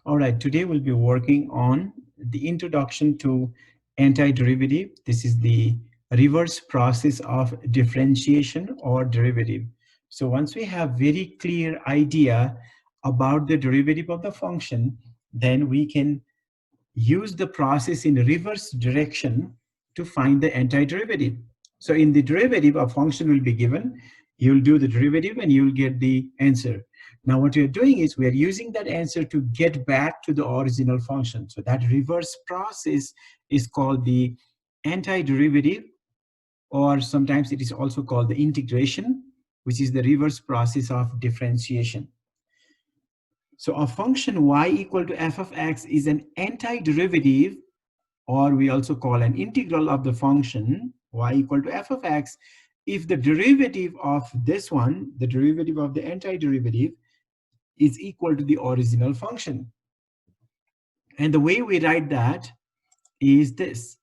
All right, today we'll be working on the introduction to antiderivative. This is the reverse process of differentiation or derivative. So once we have very clear idea about the derivative of the function, then we can use the process in reverse direction to find the antiderivative. So in the derivative, a function will be given. You'll do the derivative and you'll get the answer. Now what you're doing is we're using that answer to get back to the original function. So that reverse process is called the antiderivative, or sometimes it is also called the integration, which is the reverse process of differentiation. So a function y equal to f of x is an antiderivative, or we also call an integral of the function y equal to f of x, if the derivative of this one, the derivative of the antiderivative, is equal to the original function. And the way we write that is this.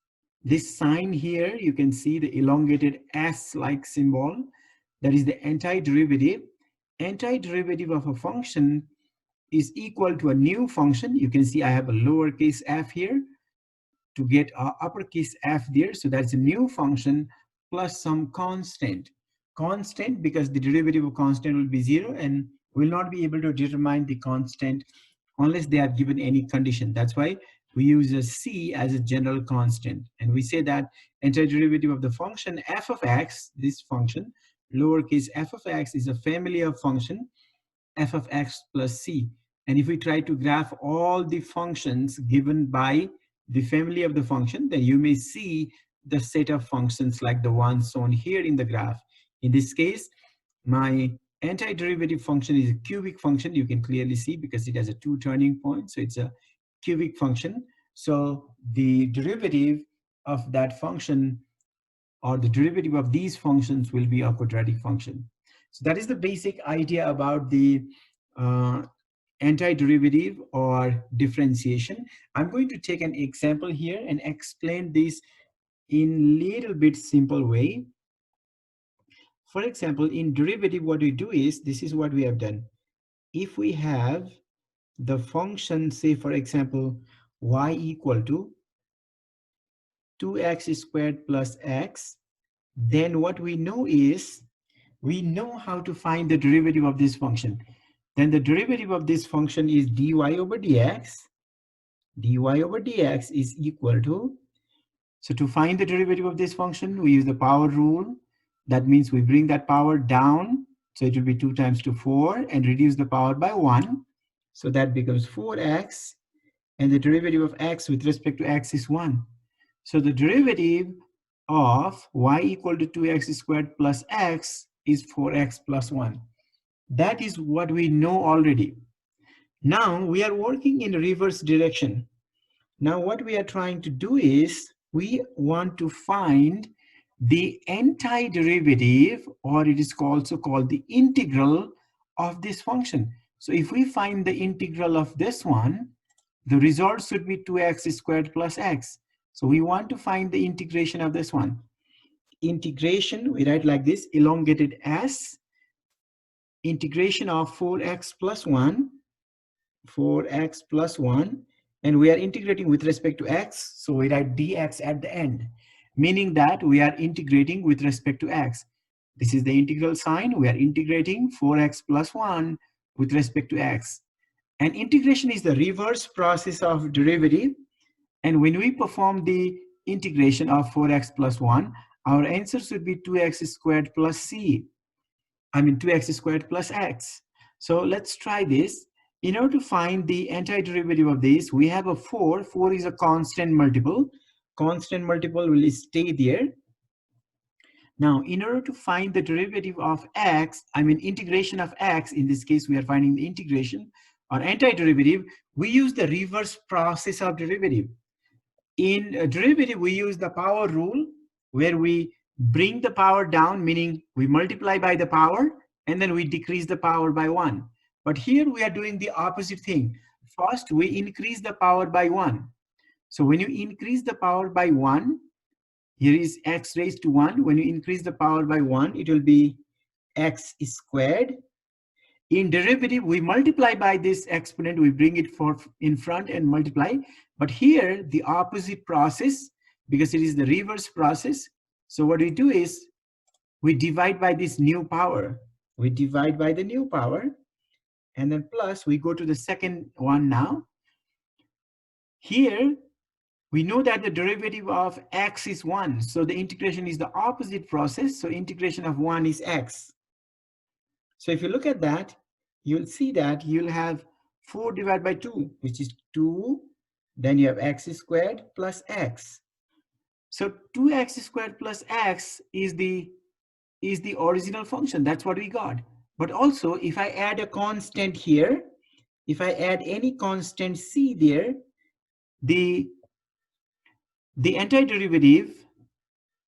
This sign here, you can see the elongated S-like symbol. That is the antiderivative. Antiderivative of a function is equal to a new function. You can see I have a lowercase f here to get our uppercase f there. So that's a new function plus some constant. Constant because the derivative of constant will be 0, and we'll not be able to determine the constant unless they are given any condition. That's why we use a c as a general constant. And we say that antiderivative of the function f of x, this function, lowercase f of x, is a family of function f of x plus c. And if we try to graph all the functions given by the family of the function, then you may see the set of functions like the ones shown here in the graph. In this case, my antiderivative function is a cubic function. You can clearly see because it has a 2 turning points. So it's a cubic function. So the derivative of that function, or the derivative of these functions, will be a quadratic function. So that is the basic idea about the uh, antiderivative or differentiation. I'm going to take an example here and explain this in little bit simple way. For example, in derivative, what we do is, this is what we have done. If we have the function, say for example, y equal to 2x squared plus x, then what we know is, we know how to find the derivative of this function. Then the derivative of this function is dy over dx. dy over dx is equal to, so to find the derivative of this function, we use the power rule. That means we bring that power down. So it will be 2 times to 4 and reduce the power by 1. So that becomes 4x. And the derivative of x with respect to x is 1. So the derivative of y equal to 2x squared plus x is 4x plus 1. That is what we know already. Now we are working in reverse direction. Now what we are trying to do is, we want to find the antiderivative, or it is also called the integral of this function. So if we find the integral of this one, the result should be 2x squared plus x. So we want to find the integration of this one. Integration, we write like this, elongated s, integration of 4x plus 1, 4x plus 1, and we are integrating with respect to x, so we write dx at the end, meaning that we are integrating with respect to x. This is the integral sign. We are integrating 4x plus 1 with respect to x. And integration is the reverse process of derivative. And when we perform the integration of 4x plus 1, our answer should be 2x squared plus c. 2x squared plus x. So let's try this. In order to find the antiderivative of this, we have a 4. 4 is a constant multiple. Constant multiple will stay there. Now, in order to find the derivative of x, integration of x, in this case, we are finding the integration or antiderivative, we use the reverse process of derivative. In a derivative, we use the power rule, where we bring the power down, meaning we multiply by the power, and then we decrease the power by 1. But here we are doing the opposite thing. First, we increase the power by 1. So when you increase the power by 1, here is x raised to 1. When you increase the power by 1, it will be x squared. In derivative, we multiply by this exponent, we bring it for in front and multiply. But here, the opposite process, because it is the reverse process. So what we do is, we divide by this new power. We divide by the new power, and then plus, we go to the second one now. Here, we know that the derivative of x is 1. So the integration is the opposite process. So integration of 1 is x. So if you look at that, you'll see that you'll have 4 divided by 2, which is 2. Then you have x squared plus x. So 2x squared plus x is the original function. That's what we got. But also, if I add a constant here, if I add any constant c there, the antiderivative,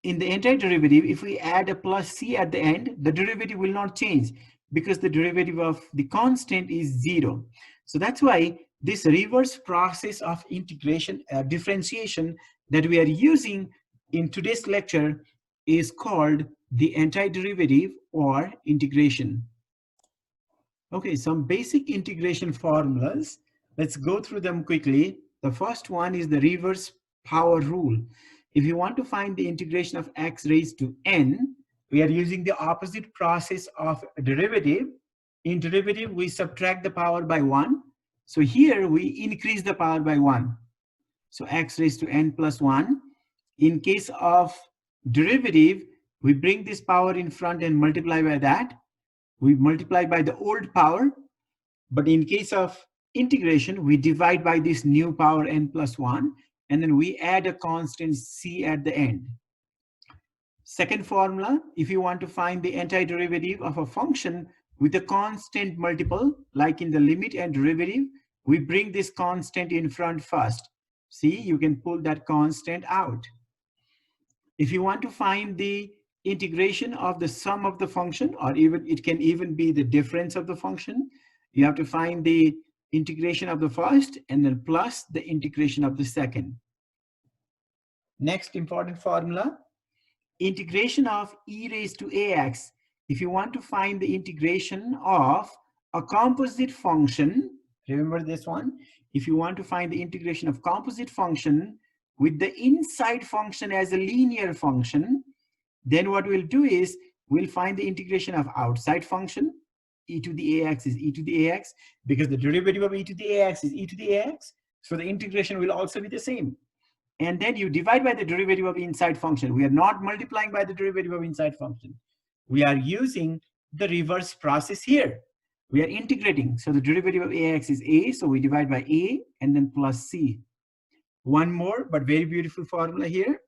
in the antiderivative, if we add a plus c at the end, the derivative will not change because the derivative of the constant is 0. So that's why this reverse process of integration, differentiation that we are using in today's lecture is called the antiderivative or integration. Okay, some basic integration formulas. Let's go through them quickly. The first one is the reverse power rule. If you want to find the integration of x raised to n, we are using the opposite process of derivative. In derivative, we subtract the power by 1. So here we increase the power by 1. So x raised to n plus 1. In case of derivative, we bring this power in front and multiply by that. We multiply by the old power, but in case of integration, we divide by this new power n plus 1, and then we add a constant c at the end. Second formula, if you want to find the antiderivative of a function with a constant multiple, like in the limit and derivative, we bring this constant in front first. See, you can pull that constant out. If you want to find the integration of the sum of the function, or even it can even be the difference of the function, you have to find the integration of the first and then plus the integration of the second. Next important formula, integration of e raised to ax. If you want to find the integration of a composite function, remember this one, if you want to find the integration of composite function with the inside function as a linear function, then what we'll do is we'll find the integration of outside function. E to the ax is e to the ax, because the derivative of e to the ax is e to the ax. So the integration will also be the same. And then you divide by the derivative of inside function. We are not multiplying by the derivative of inside function. We are using the reverse process here. We are integrating. So the derivative of ax is a, so we divide by a and then plus c. One more, but very beautiful formula here.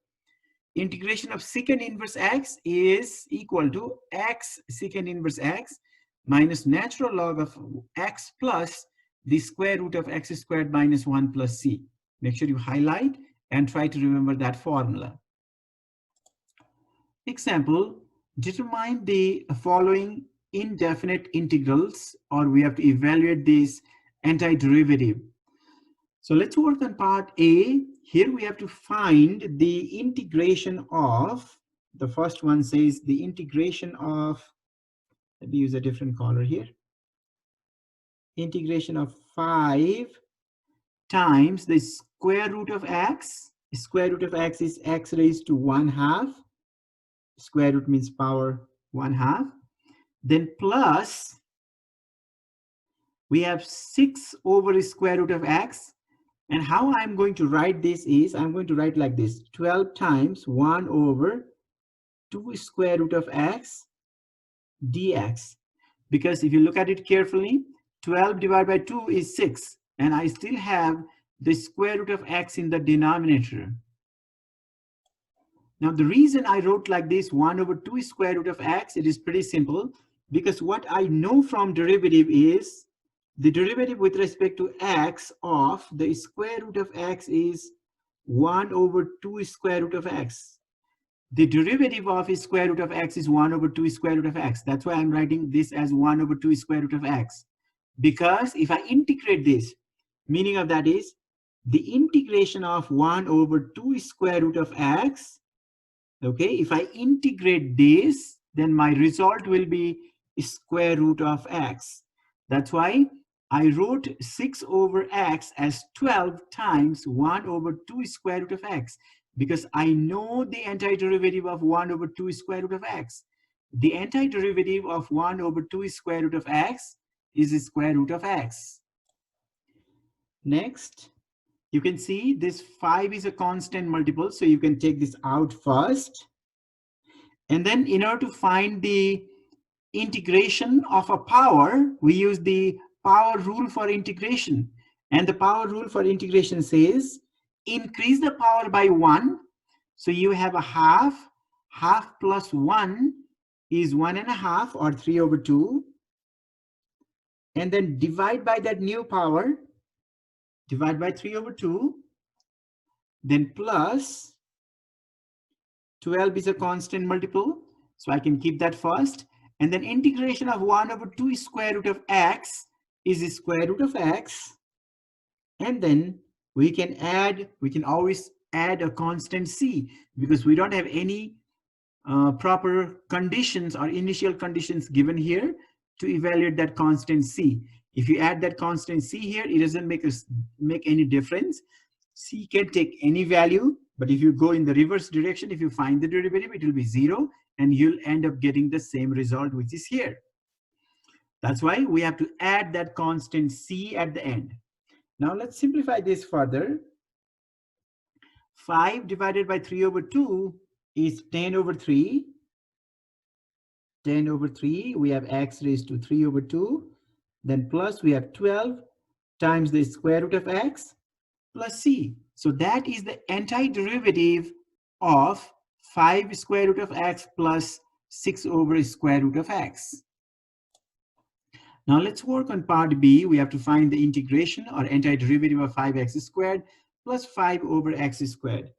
Integration of secant inverse x is equal to x secant inverse x minus natural log of x plus the square root of x squared minus 1 plus c. Make sure you highlight and try to remember that formula. Example, determine the following indefinite integrals, or we have to evaluate this antiderivative. So let's work on part A. Here we have to find the integration of, the first one says the integration of, let me use a different color here. Integration of 5 times the square root of x. Square root of x is x raised to 1/2. Square root means power 1/2. Then plus, we have 6 over square root of x. And how I'm going to write this is, I'm going to write like this, 12 times 1 over 2 square root of x dx. Because if you look at it carefully, 12 divided by 2 is 6. And I still have the square root of x in the denominator. Now, the reason I wrote like this, 1 over 2 square root of x, it is pretty simple. Because what I know from derivative is, the derivative with respect to x of the square root of x is 1 over 2 square root of x. The derivative of square root of x is 1 over 2 square root of x. That's why I'm writing this as 1 over 2 square root of x. Because if I integrate this, meaning of that is, the integration of 1 over 2 square root of x, okay, if I integrate this, then my result will be square root of x. That's why I wrote 6 over x as 12 times 1 over 2 square root of x, because I know the antiderivative of 1 over 2 square root of x. The antiderivative of 1 over 2 square root of x is square root of x. Next, you can see this 5 is a constant multiple, so you can take this out first. And then in order to find the integration of a power, we use the power rule for integration. And the power rule for integration says, increase the power by 1. So you have a half. Half plus 1 is 1.5 or 3 over 2. And then divide by that new power. Divide by 3 over 2. Then plus 12 is a constant multiple. So I can keep that first. And then integration of 1 over 2 square root of x is square root of x. And then we can always add a constant c, because we don't have any proper conditions or initial conditions given here to evaluate that constant c. If you add that constant c here, it doesn't make any difference. C can take any value, but if you go in the reverse direction, if you find the derivative, it will be 0, and you'll end up getting the same result, which is here. That's why we have to add that constant c at the end. Now let's simplify this further. 5 divided by 3 over 2 is 10 over 3. 10 over 3, we have x raised to 3 over 2. Then plus we have 12 times the square root of x plus c. So that is the antiderivative of 5 square root of x plus 6 over square root of x. Now let's work on part B. We have to find the integration or antiderivative of 5x squared plus 5 over x squared.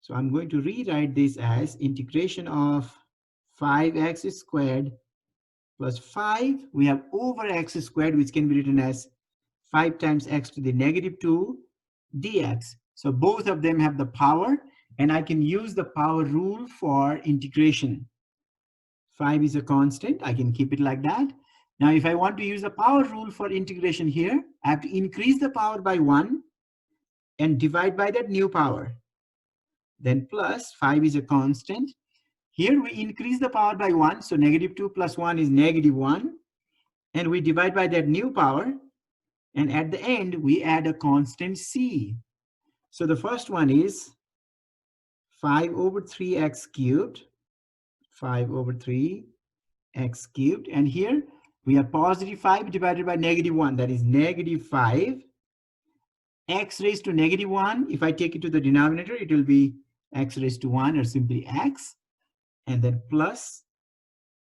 So I'm going to rewrite this as integration of 5x squared plus 5. We have over x squared, which can be written as 5 times x to the negative 2 dx. So both of them have the power, and I can use the power rule for integration. 5 is a constant. I can keep it like that. Now, if I want to use a power rule for integration here, I have to increase the power by 1 and divide by that new power. Then plus 5 is a constant. Here we increase the power by 1. So negative 2 plus 1 is negative 1. And we divide by that new power. And at the end, we add a constant c. So the first one is 5 over 3x cubed. 5 over 3x cubed. And here we have positive 5 divided by negative 1. That is negative 5. X raised to negative 1. If I take it to the denominator, it will be x raised to 1, or simply x. And then plus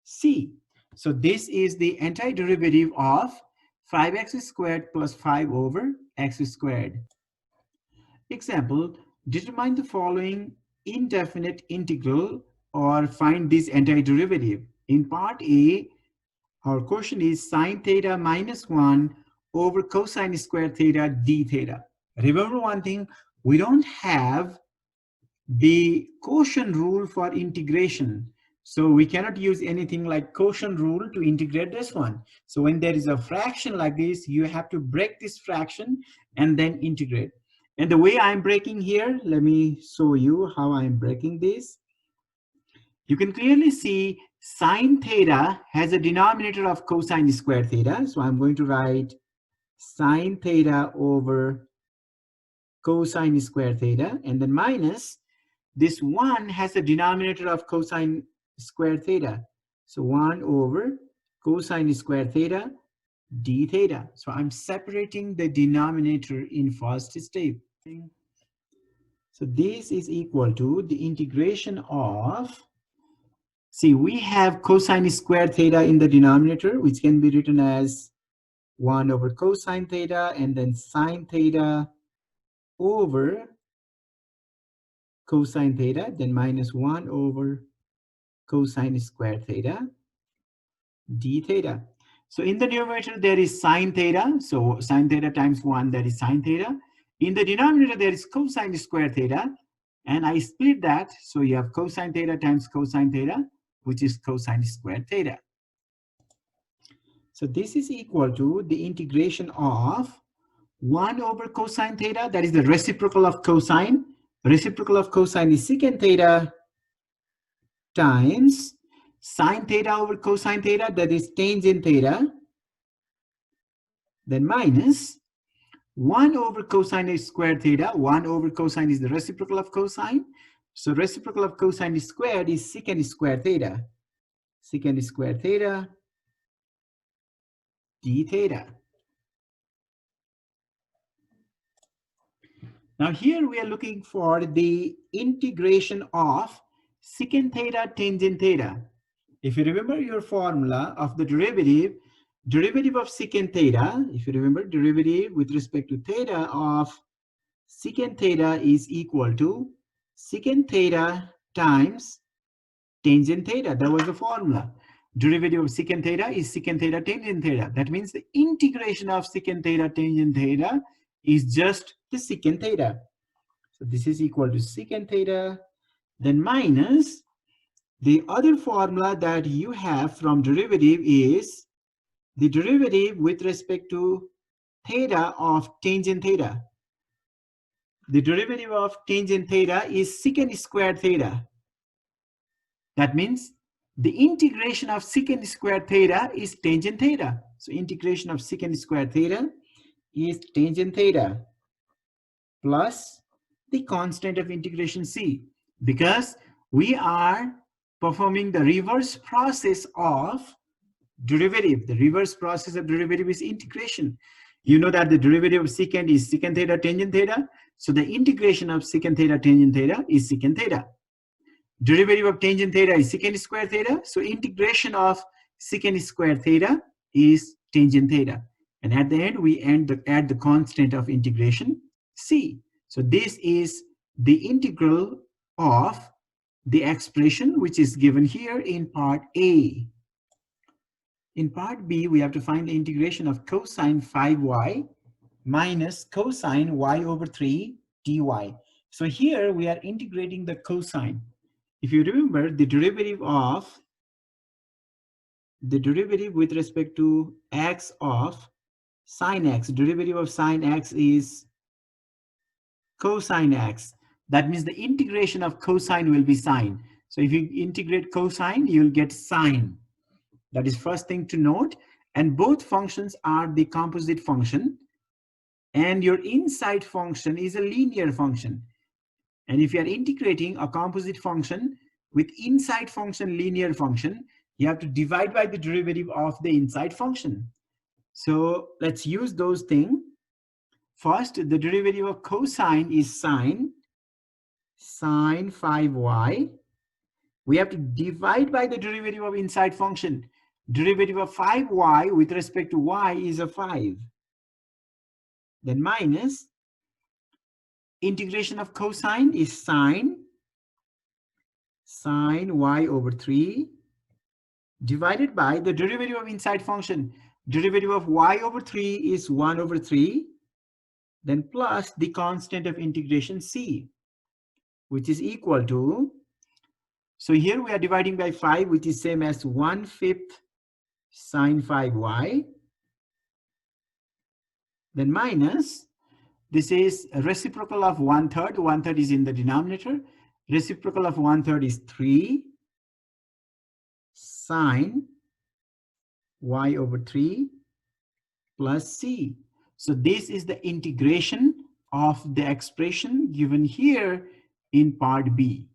c. So this is the antiderivative of 5x squared plus 5 over x squared. Example, determine the following indefinite integral or find this antiderivative. In part A, our question is sine theta minus 1 over cosine squared theta d theta. Remember one thing, we don't have the quotient rule for integration. So we cannot use anything like quotient rule to integrate this one. So when there is a fraction like this, you have to break this fraction and then integrate. And the way I'm breaking here, let me show you how I'm breaking this. You can clearly see sine theta has a denominator of cosine squared theta. So I'm going to write sine theta over cosine squared theta, and then minus this 1 has a denominator of cosine squared theta. So 1 over cosine squared theta d theta. So I'm separating the denominator in first step. So this is equal to the integration of, see, we have cosine squared theta in the denominator, which can be written as 1 over cosine theta, and then sine theta over cosine theta, then minus 1 over cosine squared theta d theta. So in the numerator, there is sine theta. So sine theta times 1, that is sine theta. In the denominator, there is cosine squared theta. And I split that. So you have cosine theta times cosine theta, which is cosine squared theta. So this is equal to the integration of 1 over cosine theta, that is the reciprocal of cosine. Reciprocal of cosine is secant theta times sine theta over cosine theta, that is tangent theta, then minus 1 over cosine squared theta. 1 over cosine is the reciprocal of cosine. So reciprocal of cosine squared is secant squared theta. Secant squared theta d theta. Now here we are looking for the integration of secant theta tangent theta. If you remember your formula of the derivative, derivative of secant theta, if you remember, derivative with respect to theta of secant theta is equal to secant theta times tangent theta. That was the formula. Derivative of secant theta is secant theta tangent theta. That means the integration of secant theta tangent theta is just the secant theta. So this is equal to secant theta, then minus the other formula that you have from derivative is the derivative with respect to theta of tangent theta. The derivative of tangent theta is secant squared theta. That means the integration of secant squared theta is tangent theta. So integration of secant squared theta is tangent theta plus the constant of integration c, because we are performing the reverse process of derivative. The reverse process of derivative is integration. You know that the derivative of secant is secant theta tangent theta. So the integration of secant theta tangent theta is secant theta. Derivative of tangent theta is secant square theta. So integration of secant square theta is tangent theta. And at the end, we add the constant of integration c. So this is the integral of the expression which is given here in part A. In part B, we have to find the integration of cosine 5y minus cosine y over 3 dy. So here we are integrating the cosine. If you remember, the derivative with respect to x of sine x, derivative of sine x is cosine x. That means the integration of cosine will be sine. So if you integrate cosine, you'll get sine. That is first thing to note. And both functions are the composite function. And your inside function is a linear function. And if you are integrating a composite function with inside function linear function, you have to divide by the derivative of the inside function. So let's use those things. First, the derivative of cosine is sine 5y. We have to divide by the derivative of inside function. Derivative of 5y with respect to y is a 5. Then minus integration of cosine is sine y over 3 divided by the derivative of inside function. Derivative of y over 3 is 1 over 3. Then plus the constant of integration c, which is equal to, so here we are dividing by 5, which is same as 1/5 sine 5y. Then minus, this is a reciprocal of 1/3. 1/3 is in the denominator. Reciprocal of 1/3 is 3 sine y over 3 plus c. So this is the integration of the expression given here in part B.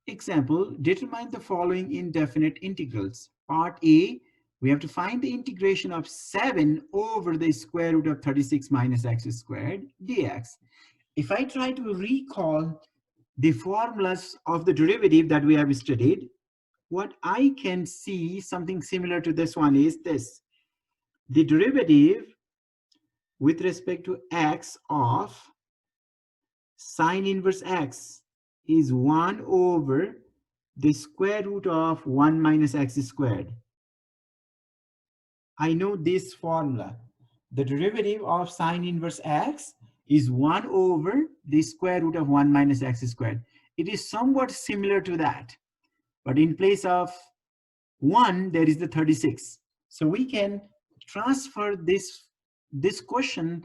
Example, determine the following indefinite integrals. Part A, we have to find the integration of 7 over the square root of 36 minus x squared dx. If I try to recall the formulas of the derivative that we have studied, what I can see something similar to this one is this. The derivative with respect to x of sine inverse x is 1 over the square root of 1 minus x squared. I know this formula. The derivative of sine inverse x is 1 over the square root of 1 minus x squared. It is somewhat similar to that. But in place of 1, there is the 36. So we can transfer this question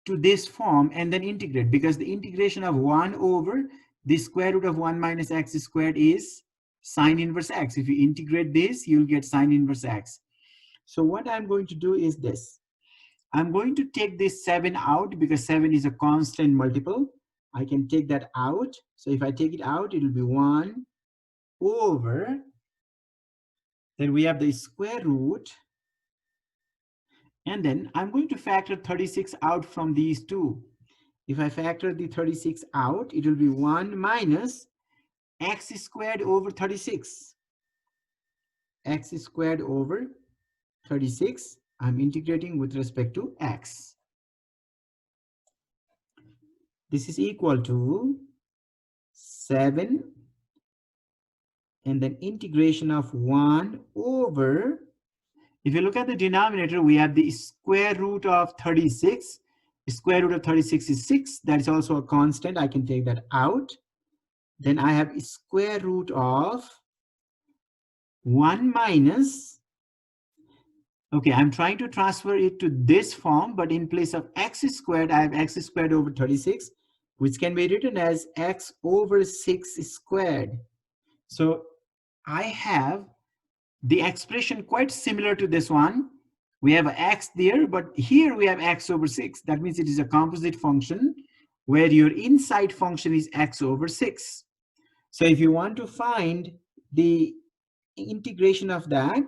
to this form and then integrate, because the integration of 1 over the square root of 1 minus x squared is sine inverse x. If you integrate this, you'll get sine inverse x. So what I'm going to do is this. I'm going to take this 7 out because 7 is a constant multiple. I can take that out. So if I take it out, it will be 1 over, then we have the square root, and then I'm going to factor 36 out from these two. If I factor the 36 out, it will be 1 minus x squared over 36. X squared over 36. I'm integrating with respect to x. This is equal to 7, and then integration of 1 over, if you look at the denominator, we have the square root of 36. The square root of 36 is 6. That is also a constant. I can take that out. Then I have square root of 1 minus, okay, I'm trying to transfer it to this form, but in place of x squared, I have x squared over 36, which can be written as x over 6 squared. So I have the expression quite similar to this one. We have x there, but here we have x over 6. That means it is a composite function where your inside function is x over 6. So if you want to find the integration of that,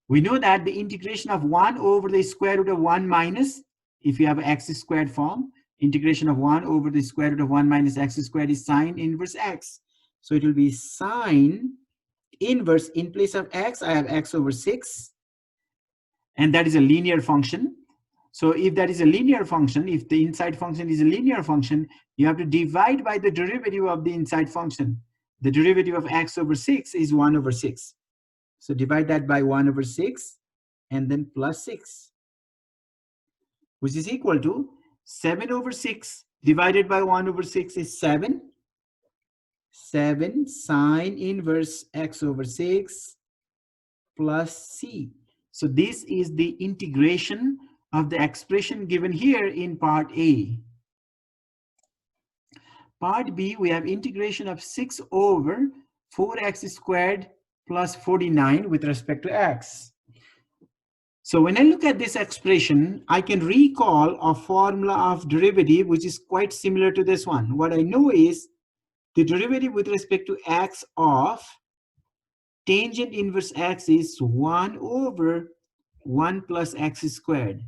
we know that the integration of 1 over the square root of 1 minus, if you have x squared form, integration of 1 over the square root of 1 minus x squared is sine inverse x. So it will be sine inverse, in place of x, I have x over 6. And that is a linear function. So if that is a linear function, if the inside function is a linear function, you have to divide by the derivative of the inside function. The derivative of x over 6 is 1 over 6. So divide that by 1 over 6 and then plus 6, which is equal to 7 over 6 divided by 1 over 6 is 7. 7 sine inverse x over 6 plus c. So this is the integration of the expression given here in part A. Part B, we have integration of 6 over 4x squared plus 49 with respect to x. So when I look at this expression, I can recall a formula of derivative which is quite similar to this one. What I know is the derivative with respect to x of tangent inverse x is 1 over 1 plus x squared,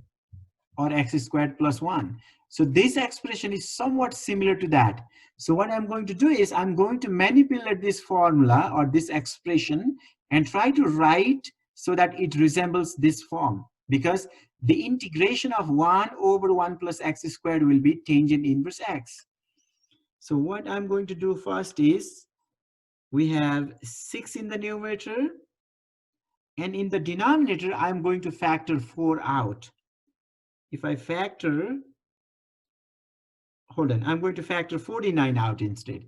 or x squared plus 1. So this expression is somewhat similar to that. So what I'm going to do is I'm going to manipulate this formula or this expression and try to write so that it resembles this form, because the integration of 1 over 1 plus x squared will be tangent inverse x. So what I'm going to do first is we have 6 in the numerator, and in the denominator I'm going to factor 4 out. If I factor, hold on, I'm going to factor 49 out instead.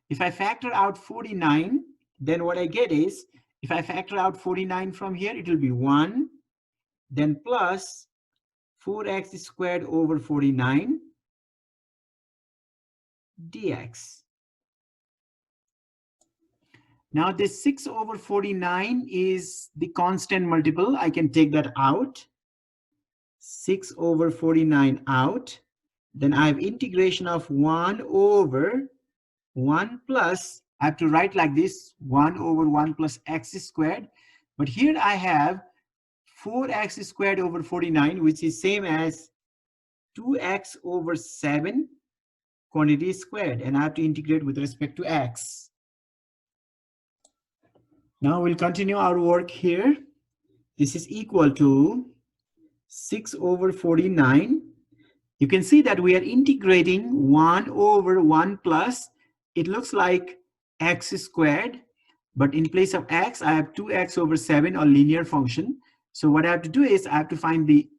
If I factor out 49, then what I get is, if I factor out 49 from here, it will be 1, then plus 4x squared over 49 dx. Now this 6 over 49 is the constant multiple. I can take that out. 6 over 49 out. Then I have integration of 1 over 1 plus, I have to write like this, 1 over 1 plus x squared. But here I have 4x squared over 49, which is same as 2x over 7 quantity squared. And I have to integrate with respect to x. Now we'll continue our work here. This is equal to 6 over 49. You can see that we are integrating 1 over 1 plus, it looks like x squared, but in place of x, I have 2x over 7, or linear function. So what I have to do is I have to find the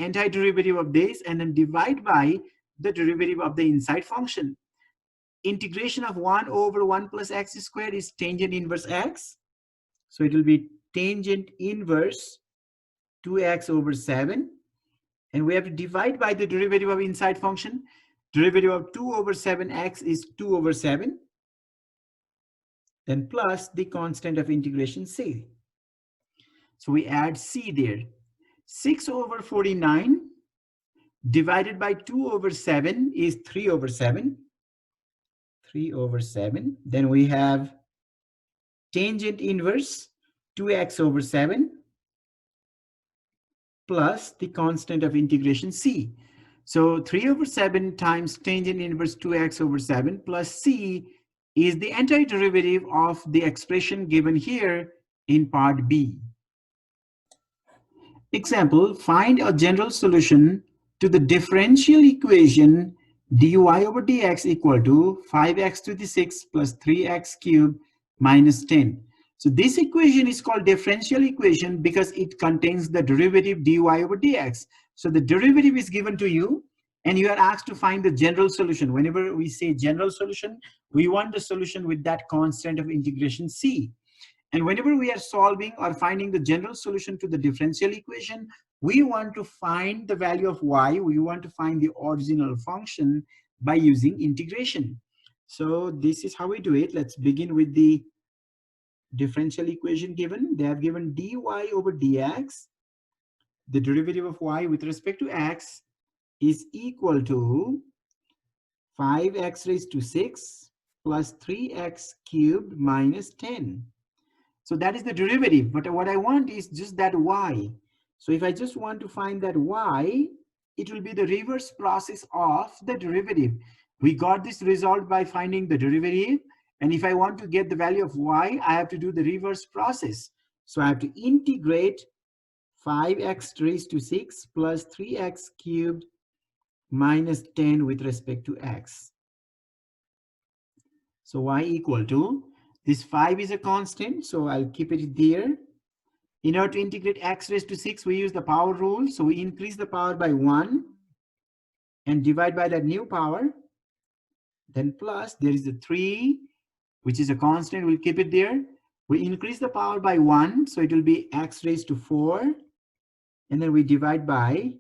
antiderivative of this and then divide by the derivative of the inside function. Integration of 1 over 1 plus x squared is tangent inverse x. So it will be tangent inverse 2x over 7. And we have to divide by the derivative of inside function. Derivative of 2 over 7x is 2 over 7. Then plus the constant of integration c. So we add c there. 6 over 49 divided by 2 over 7 is 3 over 7. 3 over 7. Then we have tangent inverse 2x over 7 plus the constant of integration c. So 3 over 7 times tangent inverse 2x over 7 plus c is the antiderivative of the expression given here in part B. Example, find a general solution to the differential equation dy over dx equal to 5x to the 6 plus 3x cubed minus 10. So this equation is called differential equation because it contains the derivative dy over dx. So the derivative is given to you and you are asked to find the general solution. Whenever we say general solution, we want the solution with that constant of integration c. And whenever we are solving or finding the general solution to the differential equation, we want to find the value of y. We want to find the original function by using integration. So this is how we do it. Let's begin with the differential equation given. They have given dy over dx. The derivative of y with respect to x is equal to 5x raised to 6 plus 3x cubed minus 10. So that is the derivative, but what I want is just that y. So if I just want to find that y, it will be the reverse process of the derivative. We got this result by finding the derivative, and if I want to get the value of y, I have to do the reverse process. So I have to integrate 5x raised to 6 plus 3x cubed minus 10 with respect to x. So y equal to, this 5 is a constant, so I'll keep it there. In order to integrate x raised to 6, we use the power rule. So we increase the power by 1 and divide by that new power. Then plus, there is a 3, which is a constant. We'll keep it there. We increase the power by 1, so it will be x raised to 4. And then we divide by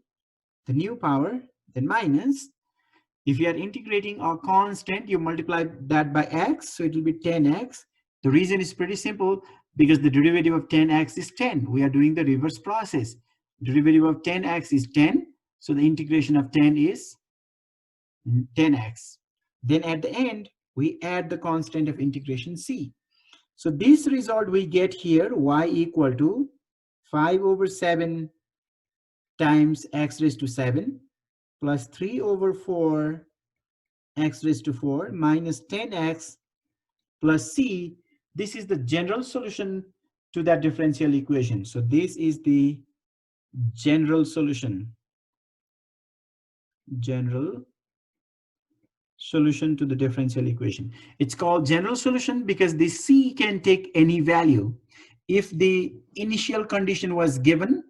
the new power, then minus. If you are integrating a constant, you multiply that by x, so it will be 10x. The reason is pretty simple, because the derivative of 10x is 10. We are doing the reverse process. Derivative of 10x is 10, so the integration of 10 is 10x. Then at the end, we add the constant of integration c. So this result we get here, y equal to 5 over 7 times x raised to 7 plus 3 over 4 x raised to 4 minus 10x plus c. This is the general solution to that differential equation. So this is the general solution. General solution to the differential equation. It's called general solution because the c can take any value. If the initial condition was given,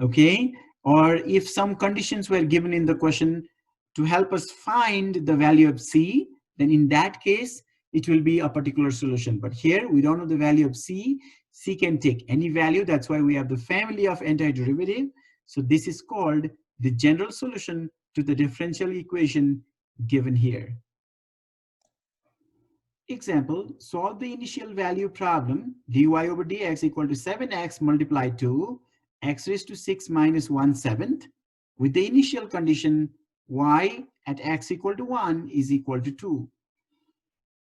okay, or if some conditions were given in the question to help us find the value of c, then in that case, it will be a particular solution. But here, we don't know the value of c. C can take any value. That's why we have the family of antiderivative. So this is called the general solution to the differential equation given here. Example, solve the initial value problem dy over dx equal to 7x multiplied to x raised to 6 minus 1/7 with the initial condition y at x equal to 1 is equal to 2.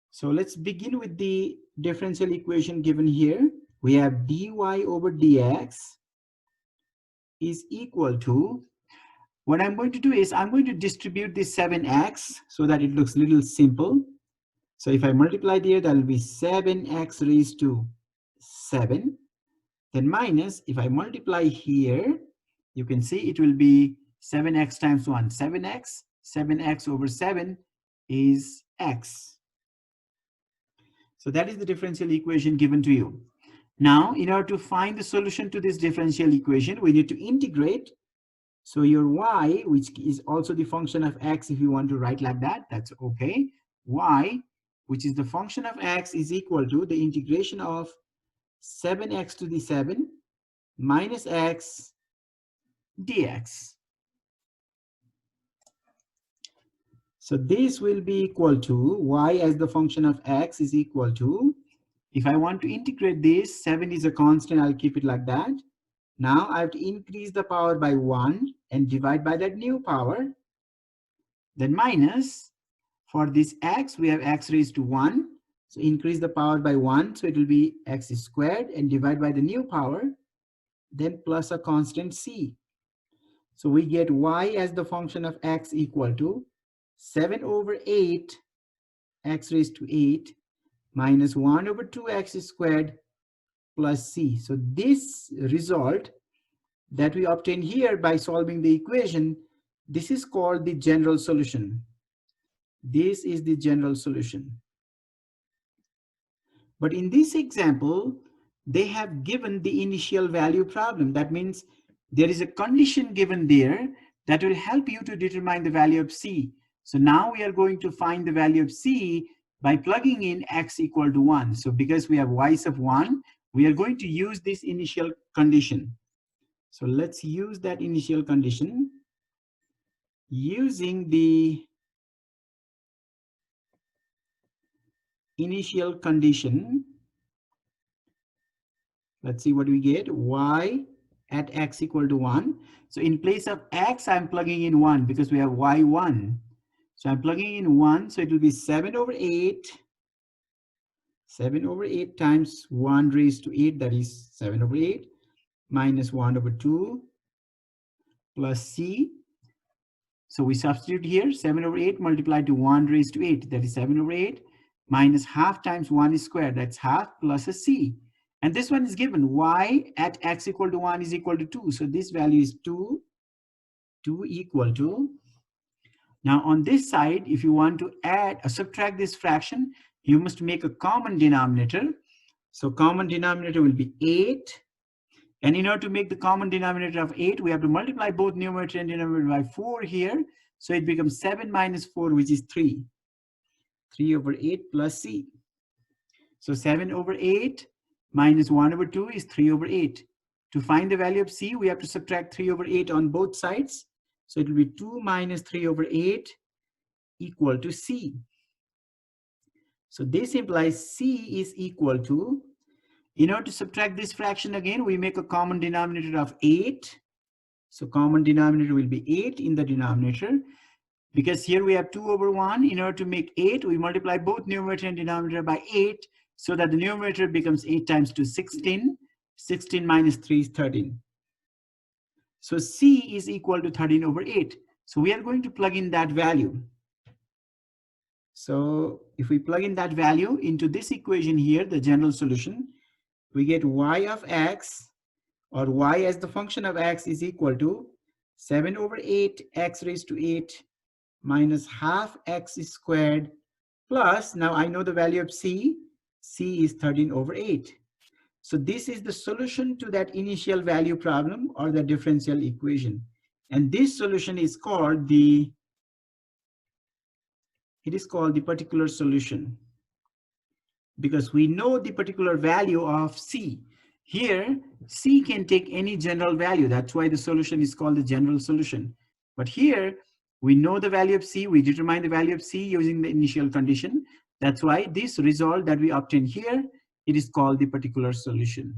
So let's begin with the differential equation given here. We have dy over dx is equal to, what I'm going to do is I'm going to distribute this 7x so that it looks a little simple. So if I multiply there, that will be 7x raised to 7. Then minus, if I multiply here, you can see it will be 7x times 1, 7x. 7x over 7 is x. So that is the differential equation given to you. Now, in order to find the solution to this differential equation, we need to integrate. So your y, which is also the function of x, if you want to write like that, that's okay. Y, which is the function of x, is equal to the integration of 7x to the 7 minus x dx. So this will be equal to y as the function of x is equal to, if I want to integrate this, 7 is a constant, I'll keep it like that. Now I have to increase the power by 1 and divide by that new power. Then minus, for this x, we have x raised to 1. So increase the power by 1, so it will be x squared and divide by the new power, then plus a constant c. So we get y as the function of x equal to 7 over 8 x raised to 8 minus 1 over 2x squared plus c. So this result that we obtain here by solving the equation, this is called the general solution. This is the general solution. But in this example, they have given the initial value problem. That means there is a condition given there that will help you to determine the value of c. So now we are going to find the value of c by plugging in x equal to 1. So because we have y sub 1, we are going to use this initial condition. So let's use that initial condition. Using the initial condition, let's see what we get. Y at x equal to 1. So in place of x, I'm plugging in 1 because we have y1. So I'm plugging in 1. So it will be 7 over 8. 7 over 8 times 1 raised to 8, that is 7 over 8, minus 1 over 2 plus c. So we substitute here 7 over 8 multiplied to 1 raised to 8, that is 7 over 8, minus half times 1 squared, that's half plus a c. And this one is given, y at x equal to 1 is equal to 2. So this value is 2 equal to. Now on this side, if you want to add or subtract this fraction, you must make a common denominator. So common denominator will be 8. And in order to make the common denominator of 8, we have to multiply both numerator and denominator by 4 here. So it becomes 7 minus 4, which is 3. 3 over 8 plus c. So 7 over 8 minus 1 over 2 is 3 over 8. To find the value of c, we have to subtract 3 over 8 on both sides. So it will be 2 minus 3 over 8 equal to c. So this implies c is equal to, in order to subtract this fraction again, we make a common denominator of 8. So common denominator will be 8 in the denominator. Because here we have 2 over 1. In order to make 8, we multiply both numerator and denominator by 8, so that the numerator becomes 8 times 2, 16. 16 minus 3 is 13. So c is equal to 13 over 8. So we are going to plug in that value. So if we plug in that value into this equation here, the general solution, we get y of x, or y as the function of x, is equal to 7 over 8 x raised to 8 minus half x squared plus, now I know the value of c. C is 13 over 8. So this is the solution to that initial value problem or the differential equation. And this solution is called the particular solution, because we know the particular value of c. Here, c can take any general value. That's why the solution is called the general solution. But here, we know the value of c. We determine the value of c using the initial condition. That's why this result that we obtain here, it is called the particular solution.